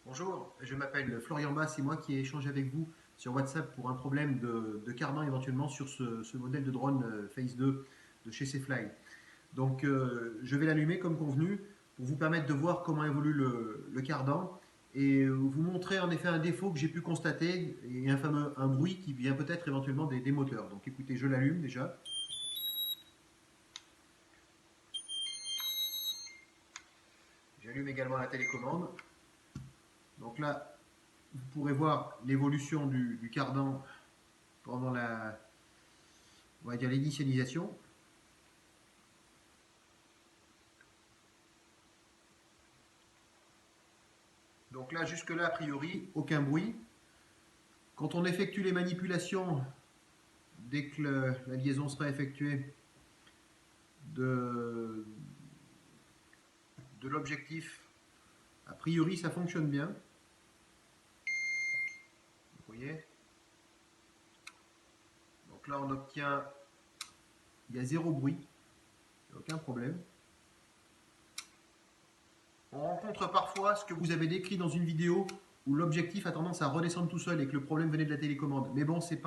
Bonjour, je m'appelle Florian Bas, c'est moi qui ai échangé avec vous sur WhatsApp pour un problème de cardan éventuellement sur ce modèle de drone Phase 2 de chez Cfly. Donc je vais l'allumer comme convenu pour vous permettre de voir comment évolue le cardan et vous montrer en effet un défaut que j'ai pu constater et un bruit qui vient peut-être éventuellement des moteurs. Donc écoutez, je l'allume déjà. J'allume également la télécommande. Donc là, vous pourrez voir l'évolution du cardan pendant on va dire l'initialisation. Donc là, jusque-là, a priori, aucun bruit. Quand on effectue les manipulations, dès que la liaison sera effectuée de l'objectif, a priori, ça fonctionne bien. Vous voyez. Donc là, on obtient, il y a zéro bruit, il n'y a aucun problème. On rencontre parfois ce que vous avez décrit dans une vidéo où l'objectif a tendance à redescendre tout seul et que le problème venait de la télécommande. Mais bon, c'est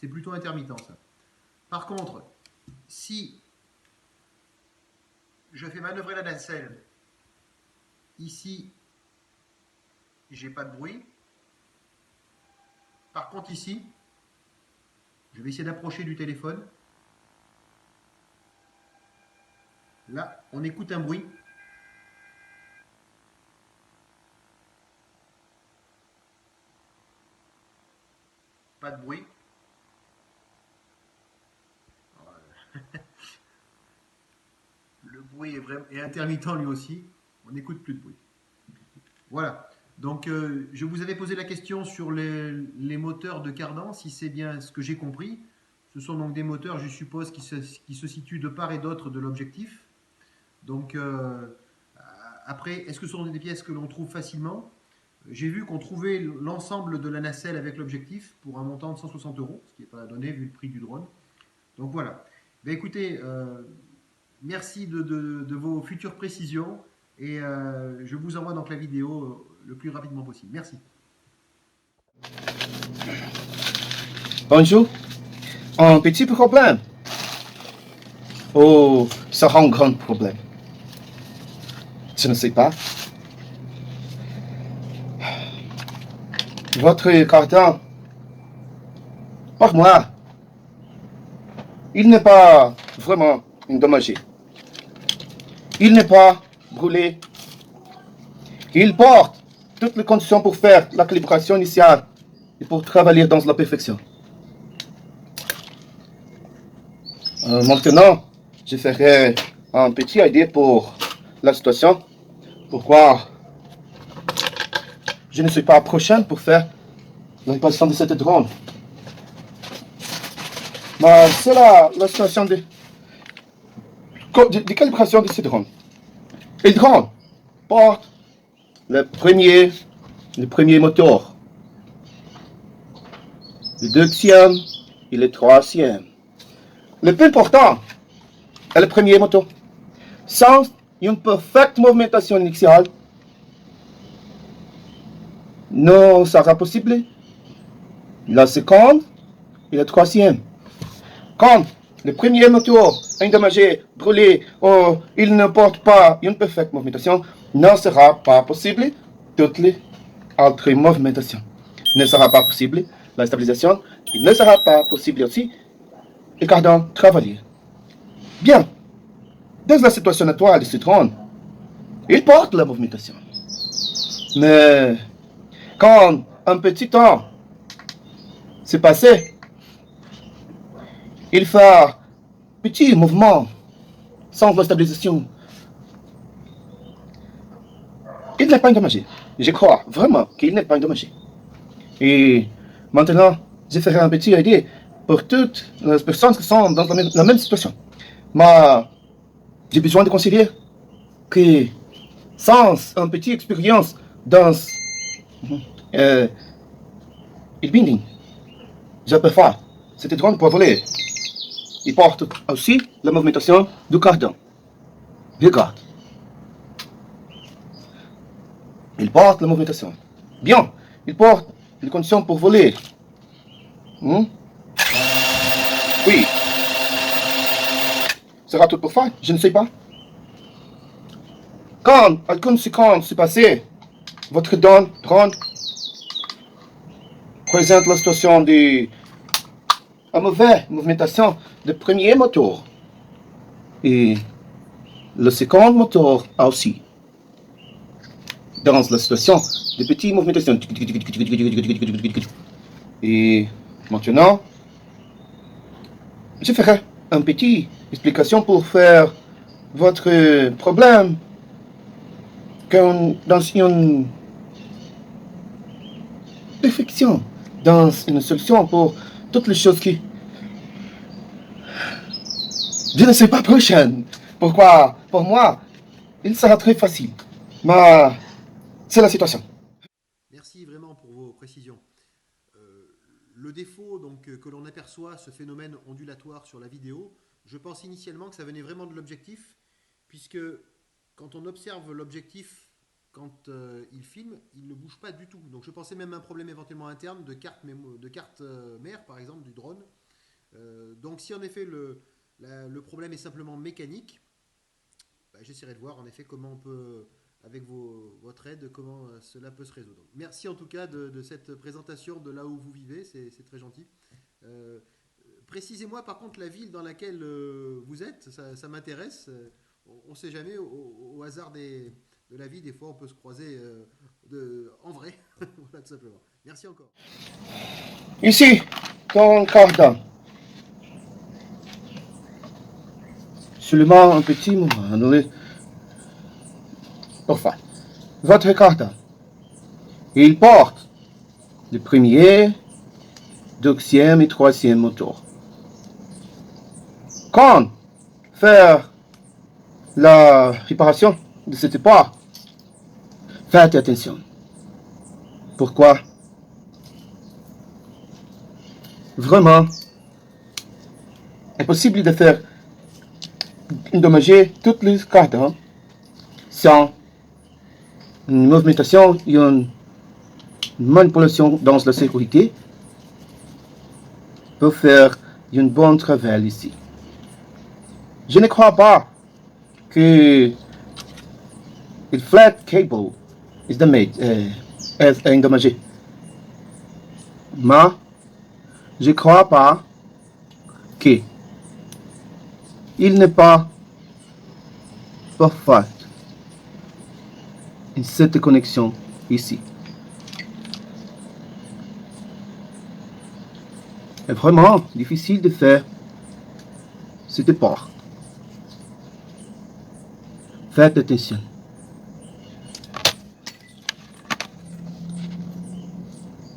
plutôt intermittent ça. Par contre, si je fais manœuvrer la nacelle, ici, j'ai pas de bruit. Par contre ici, je vais essayer d'approcher du téléphone. Là, on écoute un bruit. Pas de bruit. Le bruit est intermittent lui aussi. On n'écoute plus de bruit. Voilà. Donc, je vous avais posé la question sur les moteurs de cardan, si c'est bien ce que j'ai compris. Ce sont donc des moteurs, je suppose, qui se situent de part et d'autre de l'objectif. Donc, après, est-ce que ce sont des pièces que l'on trouve facilement? J'ai vu qu'on trouvait l'ensemble de la nacelle avec l'objectif pour un montant de 160 €, ce qui n'est pas donné vu le prix du drone. Donc voilà. Ben, écoutez, merci de vos futures précisions et je vous envoie donc la vidéo le plus rapidement possible. Merci. Bonjour. Un petit problème. Oh, ça sera un grand problème. Je ne sais pas. Votre carton, par moi, il n'est pas vraiment endommagé. Il n'est pas brûlé. Il porte toutes les conditions pour faire la calibration initiale et pour travailler dans la perfection. Maintenant, je ferai un petit idée pour la situation. Pourquoi je ne suis pas prochain pour faire l'impression de cette drone. Mais c'est la situation de calibration de ce drone. Le drone porte le premier moteur, le deuxième et le troisième. Le plus important est le premier moteur. Sans une parfaite movimentation initiale, ne sera possible la seconde et la troisième. Quand le premier moteur est endommagé, brûlé, ou il ne porte pas une parfaite movimentation, ne sera pas possible toutes les autres movimentations. Ne sera pas possible la stabilisation, il ne sera pas possible aussi le cardan travailler. Bien, dans la situation actuelle de ce drone, il porte la movimentation. Mais quand un petit temps s'est passé, il fait petit mouvement sans la stabilisation. Il n'est pas endommagé. Je crois vraiment qu'il n'est pas endommagé. Et maintenant, je ferai un petit idée pour toutes les personnes qui sont dans la même situation. Mais j'ai besoin de considérer que sans une petite expérience dans le binding, je peux faire cette drone pour voler. Il porte aussi la movimentation du cardan. Regarde. Il porte la movimentation. Bien, il porte les conditions pour voler. Hmm? Oui. Sera tout parfait? Je ne sais pas. Quand aucune séquence s'est passée, votre drone présente la situation de une mauvaise movimentation de premier moteur. Et le second moteur aussi. Dans la situation de petites movimentations. Et maintenant, je ferai une petite explication pour faire votre problème dans une perfection, dans une solution pour toutes les choses qui... Je ne sais pas prochaine. Pourquoi, pour moi, il sera très facile. Mais c'est la situation. Merci vraiment pour vos précisions. Le défaut donc, que l'on aperçoit, ce phénomène ondulatoire sur la vidéo, je pense initialement que ça venait vraiment de l'objectif, puisque quand on observe l'objectif, quand il filme, il ne bouge pas du tout. Donc je pensais même à un problème éventuellement interne de carte mère, par exemple, du drone. Donc si en effet le problème est simplement mécanique, bah, j'essaierai de voir en effet comment on peut, avec votre aide, comment cela peut se résoudre. Merci en tout cas de cette présentation de là où vous vivez, c'est très gentil. Euh, Précisez-moi par contre la ville dans laquelle vous êtes, ça m'intéresse. On ne sait jamais, au hasard de la vie, des fois on peut se croiser en vrai. Voilà tout simplement. Merci encore. Ici, ton cardan. Seulement un petit moment. Parfait. Votre cardan. Il porte le premier, deuxième et troisième moteur. Quand faire la réparation de cette part, faites attention. Pourquoi? Vraiment, est possible de faire endommager toutes les cartes sans une movimentation et une manipulation dans la sécurité pour faire un bon travail ici. Je ne crois pas que le flat cable est endommagé. Mais je ne crois pas que il n'est pas parfait en cette connexion ici. C'est vraiment difficile de faire ce départ. Faites attention.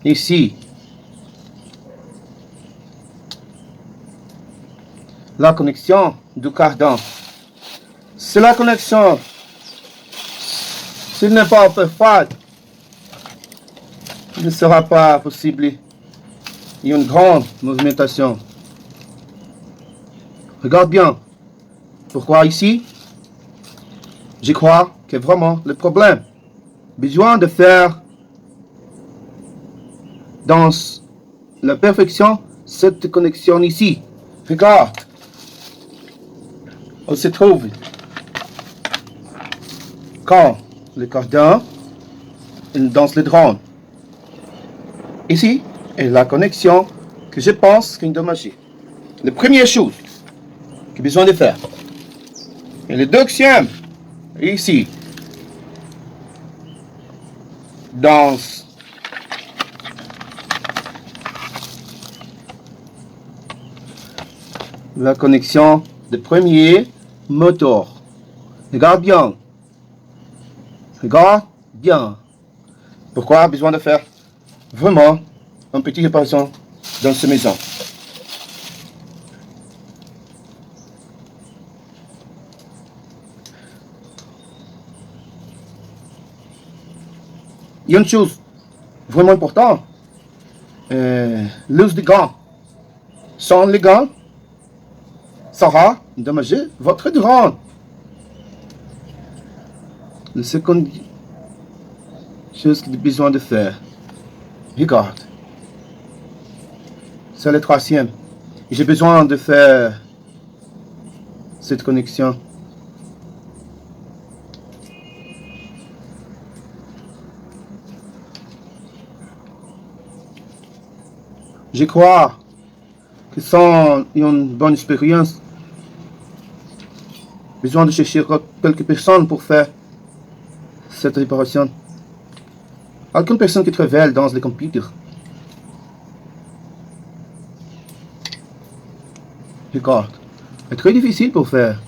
Ici, la connexion du cardan. C'est la connexion. S'il n'est pas parfait, il ne sera pas possible une grande movimentation. Regarde bien. Pourquoi ici? Je crois que vraiment le problème. Besoin de faire dans la perfection cette connexion ici. Regarde. On se trouve quand le cardan dans le drone. Ici est la connexion que je pense qu'est endommagée. La première chose qu'il y a besoin de faire. Et le deuxième, ici, dans la connexion de premier moteur. Regarde bien. Regarde bien. Pourquoi besoin de faire vraiment une petite réparation dans cette maison? Il y a une chose vraiment importante. L'use des gants. Sans les gants, ça va endommager votre drone. Le second chose que j'ai besoin de faire. Regarde. C'est le troisième. J'ai besoin de faire cette connexion. Je crois que sans une bonne expérience, besoin de chercher quelques personnes pour faire cette réparation. Aucune personne qui travaille dans les computers. Regarde, c'est très difficile pour faire.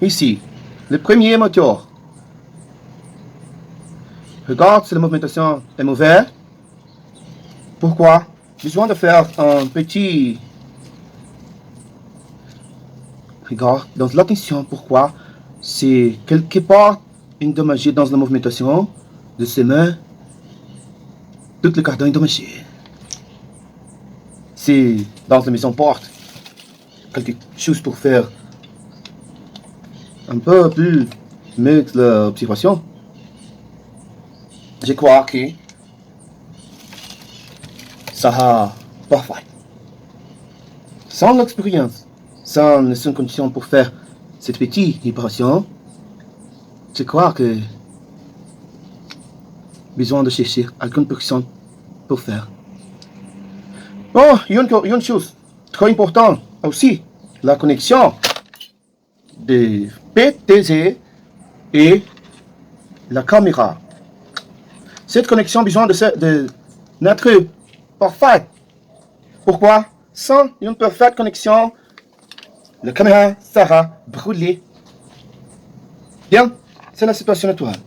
Ici, le premier moteur. Regarde si la movimentation est mauvaise. Pourquoi? Besoin de faire un petit... Regarde, dans l'attention, pourquoi? C'est quelque part endommagé dans la movimentation de ses mains. Tout le cardan endommagé. C'est dans la maison porte quelque chose pour faire un peu plus mettre l'observation. Je crois que ça a parfait. Sans l'expérience, sans les conditions pour faire cette petite réparation, je crois que besoin de chercher quelqu'un personne pour faire. Oh, il y a une chose très importante aussi, la connexion de PTZ et la caméra. Cette connexion a besoin d'être parfaite. Pourquoi? Sans une parfaite connexion, la caméra sera brûlée. Bien, c'est la situation actuelle.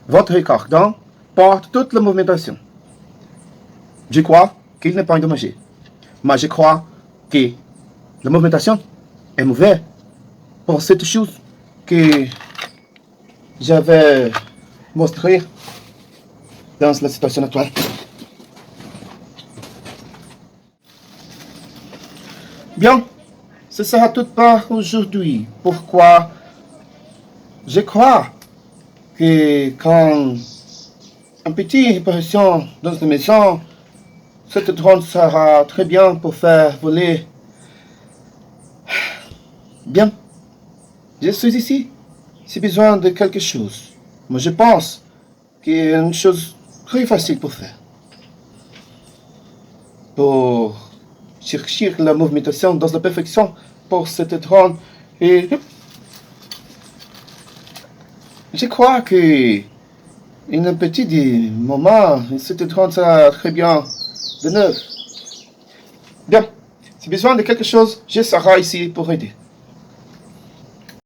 Votre cardan porte toute la movimentation. Je crois qu'il n'est pas endommagé. Mais je crois que la movimentation est mauvaise pour cette chose que j'avais montré dans la situation actuelle. Bien, ce sera tout pour aujourd'hui. Pourquoi? Je crois que quand une petite réparation dans la maison, cette drone sera très bien pour faire voler. Bien, je suis ici. J'ai besoin de quelque chose. Mais je pense qu'il y a une chose très facile pour faire. Pour chercher la movimentation dans la perfection pour cette drone. Et je crois que in un petit moment, cette drone sera très bien de neuf. Bien, si besoin de quelque chose, je serai ici pour aider.